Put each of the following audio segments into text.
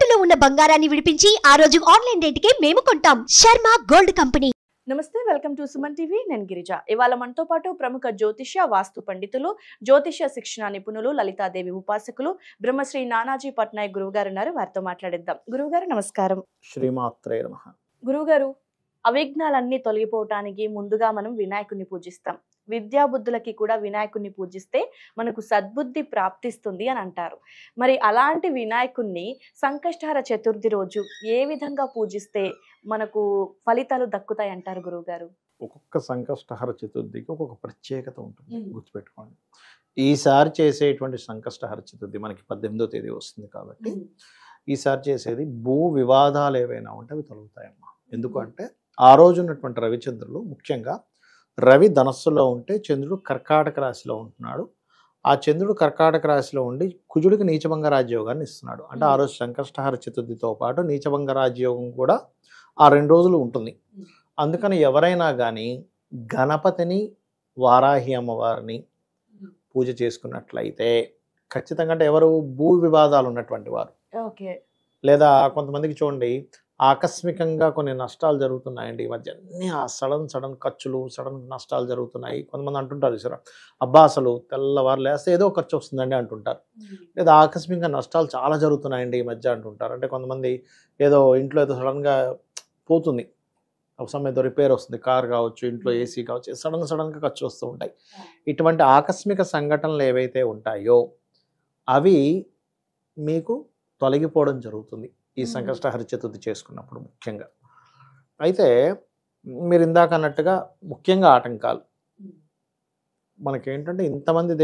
తాకట్టులో ఉన్న బంగారాన్ని విడిపించి ఆ రోజు ఆన్లైన్ రేటుకే మేము కొంటాం. Sharma gold company. నమస్తే, వెల్కమ్ టు సుమన్ టీవీ. నేను గిరిజ. ఇవాళ మనతో పాటు ప్రముఖ జ్యోతిష్య వాస్తు పండితులు, జ్యోతిష్య శిక్షణ నిపుణులు, లలితాదేవి ఉపాసకులు బ్రహ్మశ్రీ నానాజీ పట్నాయక్ గురువు గారు ఉన్నారు. వారితో మాట్లాడిద్దాం. గురువుగారు నమస్కారం. శ్రీమాత్రే నమః. గురువుగారు, అవిఘ్నాలన్నీ తొలగిపోవటానికి ముందుగా మనం వినాయకుడిని పూజిస్తాం. విద్యాబుద్ధులకి కూడా వినాయకుడిని పూజిస్తే మనకు సద్బుద్ధి ప్రాప్తిస్తుంది అని అంటారు. మరి అలాంటి వినాయకుడిని సంకష్టహర చతుర్థి రోజు ఏ విధంగా పూజిస్తే మనకు ఫలితాలు దక్కుతాయి అంటారు గురువుగారు? ఒక్కొక్క సంకష్టహర చతుర్థికి ఒక్కొక్క ప్రత్యేకత ఉంటుంది, గుర్తుపెట్టుకోండి. ఈసారి చేసేటువంటి సంకష్టహర చతుర్థి మనకి 18వ తేదీ వస్తుంది కాబట్టి ఈసారి చేసేది భూ వివాదాలు ఏవైనా ఉంటే అవి తొలగుతాయమ్మా. ఎందుకంటే ఆ రోజు ఉన్నటువంటి రవిచంద్రులు, ముఖ్యంగా రవి ధనస్సులో ఉంటే చంద్రుడు కర్కాటక రాశిలో ఉంటున్నాడు. ఆ చంద్రుడు కర్కాటక రాశిలో ఉండి కుజుడికి నీచభంగ రాజ్యోగాన్ని ఇస్తున్నాడు. అంటే ఆ రోజు సంకష్టహర చతుర్థితో పాటు నీచభంగ రాజ్యోగం కూడా ఆ 2 రోజులు ఉంటుంది. అందుకని ఎవరైనా కానీ గణపతిని, వారాహి అమ్మవారిని పూజ చేసుకున్నట్లయితే ఖచ్చితంగా, అంటే ఎవరు భూ వివాదాలు ఉన్నటువంటి వారు, లేదా కొంతమందికి చూడండి ఆకస్మికంగా కొన్ని నష్టాలు జరుగుతున్నాయండి ఈ మధ్య. అన్నీ ఆ సడన్ ఖర్చులు, సడన్ నష్టాలు జరుగుతున్నాయి. కొంతమంది అంటుంటారు సార్, అబ్బా అసలు తెల్లవారు లేస్తే ఏదో ఖర్చు వస్తుందండి అంటుంటారు. లేదా ఆకస్మికంగా నష్టాలు చాలా జరుగుతున్నాయండి ఈ మధ్య అంటుంటారు. అంటే కొంతమంది ఏదో ఇంట్లో ఏదో సడన్గా పోతుంది, ఒక సమయం ఏదో రిపేర్ వస్తుంది, కార్ కావచ్చు, ఇంట్లో ఏసీ కావచ్చు, సడన్గా ఖర్చు వస్తూ ఉంటాయి. ఇటువంటి ఆకస్మిక సంఘటనలు ఏవైతే ఉంటాయో అవి మీకు తొలగిపోవడం జరుగుతుంది ఈ సంకష్టహర చతుర్థి చేసుకున్నప్పుడు ముఖ్యంగా. అయితే మీరు ఇందాక అన్నట్టుగా ముఖ్యంగా ఆటంకాలు మనకేంటంటే, ఇంతమంది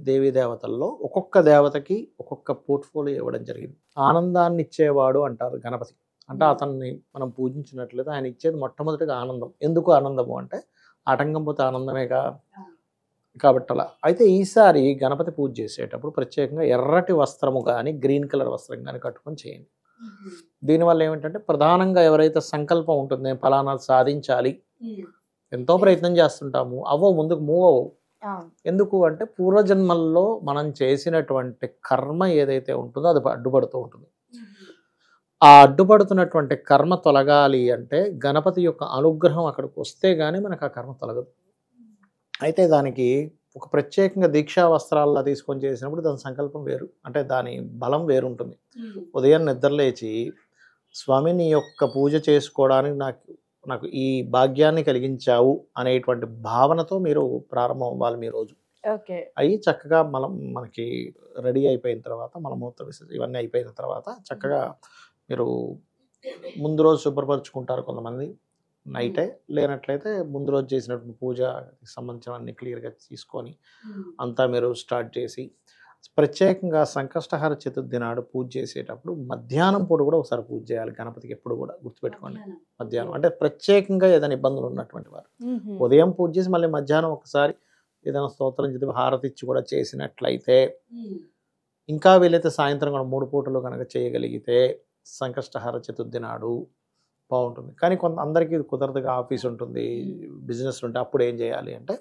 దేవీ దేవతల్లో ఒక్కొక్క దేవతకి ఒక్కొక్క పోర్ట్ఫోలియో ఇవ్వడం జరిగింది. ఆనందాన్ని ఇచ్చేవాడు అంటారు గణపతి. అంటే అతన్ని మనం పూజించినట్లయితే ఆయన ఇచ్చేది మొట్టమొదటిగా ఆనందం. ఎందుకు ఆనందము అంటే ఆటంకం పోతే ఆనందమేగా, కాబట్టి అలా. అయితే ఈసారి గణపతి పూజ చేసేటప్పుడు ప్రత్యేకంగా ఎర్రటి వస్త్రము కానీ గ్రీన్ కలర్ వస్త్రం కానీ కట్టుకొని చేయండి. దీనివల్ల ఏమిటంటే, ప్రధానంగా ఎవరైతే సంకల్పం ఉంటుంది, నేను ఫలానా సాధించాలి, ఎంతో ప్రయత్నం చేస్తుంటాము, ముందుకు మూవ్ అవ్వవు. ఎందుకు అంటే పూర్వజన్మల్లో మనం చేసినటువంటి కర్మ ఏదైతే ఉంటుందో అది అడ్డుపడుతూ ఉంటుంది. ఆ అడ్డుపడుతున్నటువంటి కర్మ తొలగాలి అంటే గణపతి యొక్క అనుగ్రహం అక్కడికి వస్తే గానీ మనకు ఆ కర్మ తొలగదు. అయితే దానికి ఒక ప్రత్యేకంగా దీక్షా వస్త్రాల్లో తీసుకొని చేసినప్పుడు దాని సంకల్పం వేరు, అంటే దాని బలం వేరుంటుంది. ఉదయం నిద్రలేచి స్వామి నీ యొక్క పూజ చేసుకోవడానికి నాకు ఈ భాగ్యాన్ని కలిగించావు అనేటువంటి భావనతో మీరు ప్రారంభం అవ్వాలి మీ రోజు. అవి చక్కగా మనకి రెడీ అయిపోయిన తర్వాత, మలమూత్ర విసర్జన ఇవన్నీ అయిపోయిన తర్వాత చక్కగా మీరు ముందు రోజు శుభ్రపరుచుకుంటారు కొంతమంది, నైటే. లేనట్లయితే ముందు రోజు చేసినటువంటి పూజకి సంబంధించినవన్నీ క్లియర్గా తీసుకొని అంతా మీరు స్టార్ట్ చేసి, ప్రత్యేకంగా సంకష్టహర చతుర్థి నాడు పూజ చేసేటప్పుడు మధ్యాహ్నం పూట కూడా ఒకసారి పూజ చేయాలి గణపతికి. ఎప్పుడు కూడా గుర్తుపెట్టుకోండి, మధ్యాహ్నం. అంటే ప్రత్యేకంగా ఏదైనా ఇబ్బందులు ఉన్నటువంటి వారు ఉదయం పూజ చేసి మళ్ళీ మధ్యాహ్నం ఒకసారి ఏదైనా స్తోత్రం చదివి హారతి ఇచ్చి కూడా చేసినట్లయితే, ఇంకా వీలైతే సాయంత్రం కూడా 3 పూటలు కనుక చేయగలిగితే సంకష్టహర చతుర్థి నాడు బాగుంటుంది. కానీ అందరికీ కుదరదుగా, ఆఫీస్ ఉంటుంది, బిజినెస్ ఉంటే అప్పుడు ఏం చేయాలి అంటే,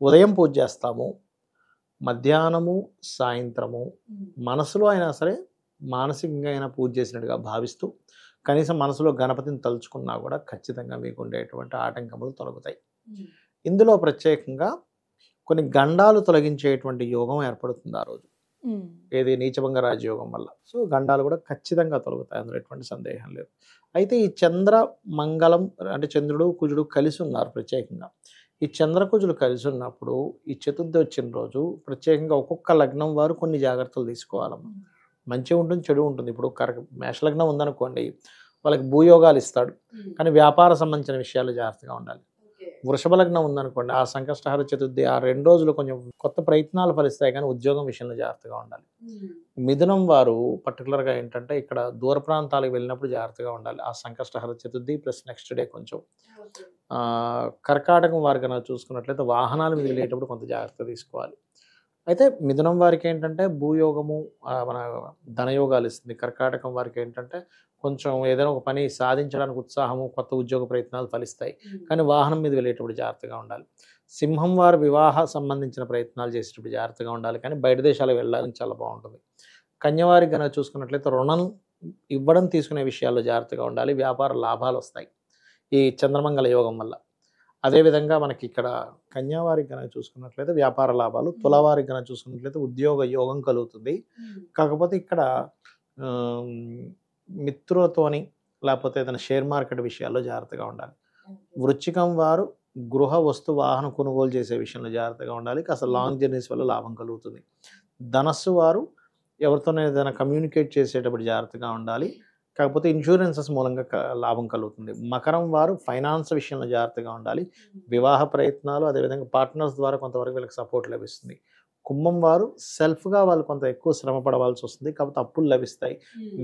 ఉదయం పూజ చేస్తాము, మధ్యాహ్నము సాయంత్రము మనసులో అయినా సరే మానసికంగా అయినా పూజ చేసినట్టుగా భావిస్తూ కనీసం మనసులో గణపతిని తలుచుకున్నా కూడా ఖచ్చితంగా మీకు ఉండేటువంటి ఆటంకములు తొలగుతాయి. ఇందులో ప్రత్యేకంగా కొన్ని గండాలు తొలగించేటువంటి యోగం ఏర్పడుతుంది ఆ రోజు, ఏది నీచభంగ రాజయోగం వల్ల. సో గండాలు కూడా ఖచ్చితంగా తొలగుతాయి, అందులో ఎటువంటి సందేహం లేదు. అయితే ఈ చంద్ర మంగళం, అంటే చంద్రుడు కుజుడు కలిసి ఉన్నారు ప్రత్యేకంగా. ఈ చంద్రకుజులు కలిసి ఉన్నప్పుడు ఈ చతుర్థి వచ్చిన రోజు ప్రత్యేకంగా ఒక్కొక్క లగ్నం వారు కొన్ని జాగ్రత్తలు తీసుకోవాలమ్మా. మంచి ఉంటుంది, చెడు ఉంటుంది. ఇప్పుడు మేషలగ్నం ఉందనుకోండి, వాళ్ళకి భూయోగాలు ఇస్తాడు, కానీ వ్యాపార సంబంధించిన విషయాలు జాగ్రత్తగా ఉండాలి. వృషభ లగ్నం ఉందనుకోండి, ఆ సంకష్టహర చతుర్థి ఆ 2 రోజులు కొంచెం కొత్త ప్రయత్నాలు ఫలిస్తాయి, కానీ ఉద్యోగం విషయంలో జాగ్రత్తగా ఉండాలి. మిథునం వారు పర్టికులర్గా ఏంటంటే, ఇక్కడ దూర ప్రాంతాలకు వెళ్ళినప్పుడు జాగ్రత్తగా ఉండాలి ఆ Sankashtahara Chaturthi plus next day కొంచెం. కర్కాటకం వారు కనుక చూసుకున్నట్లయితే వాహనాల మీద వెళ్ళేటప్పుడు కొంత జాగ్రత్త తీసుకోవాలి. అయితే మిథునం వారికి ఏంటంటే భూయోగము, మన ధనయోగాలు ఇస్తుంది. కర్కాటకం వారికి ఏంటంటే కొంచెం ఏదైనా ఒక పని సాధించడానికి ఉత్సాహము, కొత్త ఉద్యోగ ప్రయత్నాలు ఫలిస్తాయి, కానీ వాహనం మీద వెళ్ళేటప్పుడు జాగ్రత్తగా ఉండాలి. సింహం వారు వివాహ సంబంధించిన ప్రయత్నాలు చేసేటప్పుడు జాగ్రత్తగా ఉండాలి, కానీ బయట దేశాలకు వెళ్ళడానికి చాలా బాగుంటుంది. కన్యవారికి కనుక చూసుకున్నట్లయితే రుణం ఇవ్వడం తీసుకునే విషయాల్లో జాగ్రత్తగా ఉండాలి. వ్యాపార లాభాలు వస్తాయి ఈ చంద్రమంగళ యోగం వల్ల. అదేవిధంగా మనకి ఇక్కడ కన్యావారికి కనుక చూసుకున్నట్లయితే వ్యాపార లాభాలు, తులవారికి కనుక చూసుకున్నట్లయితే ఉద్యోగ యోగం కలుగుతుంది. కాకపోతే ఇక్కడ మిత్రులతోని లేకపోతే ఏదైనా షేర్ మార్కెట్ విషయాల్లో జాగ్రత్తగా ఉండాలి. వృశ్చికం వారు గృహ వస్తు వాహన కొనుగోలు చేసే విషయంలో జాగ్రత్తగా ఉండాలి. కాస్త లాంగ్ జర్నీస్ వల్ల లాభం కలుగుతుంది. ధనస్సు వారు ఎవరితోనే ఏదైనా కమ్యూనికేట్ చేసేటప్పుడు జాగ్రత్తగా ఉండాలి. కాకపోతే ఇన్సూరెన్సెస్ మూలంగా లాభం కలుగుతుంది. మకరం వారు ఫైనాన్స్ విషయంలో జాగ్రత్తగా ఉండాలి. వివాహ ప్రయత్నాలు అదేవిధంగా పార్ట్నర్స్ ద్వారా కొంతవరకు వీళ్ళకి సపోర్ట్ లభిస్తుంది. కుంభం వారు సెల్ఫ్గా వాళ్ళు కొంత ఎక్కువ శ్రమ పడవలసి వస్తుంది, కాబట్టి అప్పులు లభిస్తాయి.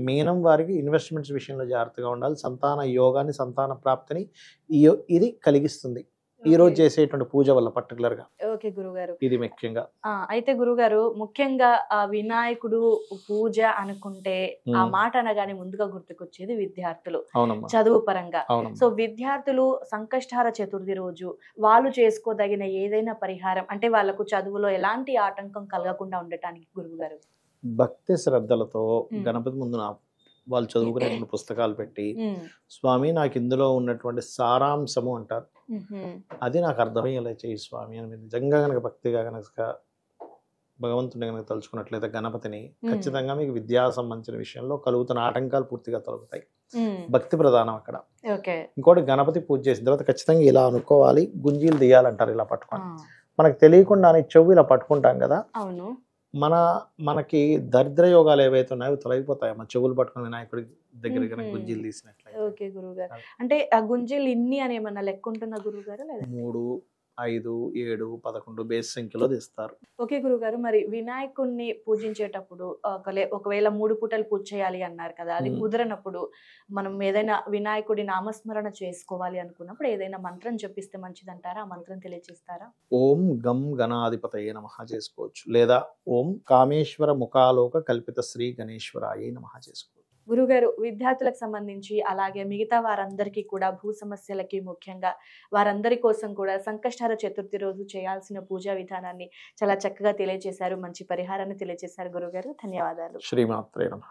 మీనం వారికి ఇన్వెస్ట్మెంట్స్ విషయంలో జాగ్రత్తగా ఉండాలి. సంతాన యోగాన్ని, సంతాన ప్రాప్తిని ఇది కలిగిస్తుంది ఈ రోజు చేసేటువంటి పూజ వల్ల పర్టికులర్ గా. ఓకే గురుగారు, ఇది ముఖ్యంగా. అయితే గురుగారు, ముఖ్యంగా వినాయకుడు పూజ అనుకుంటే ఆ మాట అనగానే ముందుగా గుర్తుకొచ్చేది విద్యార్థులు. అవునమ్మా. చదువు పరంగా. అవునమ్మా. సో విద్యార్థులు సంకష్టహార చతుర్థి రోజు వాళ్ళు చేసుకోదగిన ఏదైనా పరిహారం, అంటే వాళ్ళకు చదువులో ఎలాంటి ఆటంకం కలగకుండా ఉండటానికి గురువు గారు? భక్తి శ్రద్ధలతో గణపతి ముందు వాళ్ళు చదువుకునే పుస్తకాలు పెట్టి, స్వామి నాకు ఇందులో ఉన్నటువంటి సారాంశము అంటారు, అది నాకు అర్థమయ్యేలా చేయి స్వామి అని నిజంగా కనుక భక్తిగా కనుక భగవంతుని కనుక తలుచుకున్నట్లయితే గణపతిని, ఖచ్చితంగా మీకు విద్యా సంబంధించిన విషయంలో కలుగుతున్న ఆటంకాలు పూర్తిగా తొలగుతాయి. భక్తి ప్రధానం అక్కడ. ఇంకోటి, గణపతి పూజ చేసిన తర్వాత ఖచ్చితంగా ఇలా అనుకోవాలి, గుంజీలు తీయాలంటారు ఇలా పట్టుకొని. మనకు తెలియకుండా చెవు ఇలా పట్టుకుంటాం కదా, అవును, మనకి దరిద్ర యోగాలు ఏవైతే ఉన్నాయో తొలగిపోతాయి మన చెవులు పట్టుకుని వినాయకుడి దగ్గర గుంజీలు తీసినట్లయితే. ఓకే గురువుగారు, అంటే ఆ గుంజీలు ఇన్ని అని ఏమన్నా లెక్క ఉంటుందా గురువుగారు? 3, 5, 7, 11 బేస్ సంఖ్యలో తీస్తారు. ఓకే గురుగారు, మరి వినాయకుడిని పూజించేటప్పుడు ఒకవేళ 3 పూటలు పూజ చేయాలి అన్నారు కదా, అది కుదరనప్పుడు మనం ఏదైనా వినాయకుడి నామస్మరణ చేసుకోవాలి అనుకున్నప్పుడు ఏదైనా మంత్రం చెప్పిస్తే మంచిదంటారా? ఆ మంత్రం తెలియజేస్తారా? ఓం గం గణాధిపతయే నమః చేసుకోవచ్చు, లేదా ఓం కామేశ్వర ముఖాలోక కల్పిత శ్రీ గణేశ్వరాయే నమః చేసుకోవచ్చు. గురుగారు, విద్యార్థులకు సంబంధించి అలాగే మిగతా వారందరికీ కూడా భూ సమస్యలకి ముఖ్యంగా వారందరి కోసం కూడా సంకష్టహార చతుర్థి రోజు చేయాల్సిన పూజా విధానాన్ని చాలా చక్కగా తెలియజేశారు. మంచి పరిహారాన్ని తెలియజేశారు గురుగారు. ధన్యవాదాలు. శ్రీమాత్రే నమః.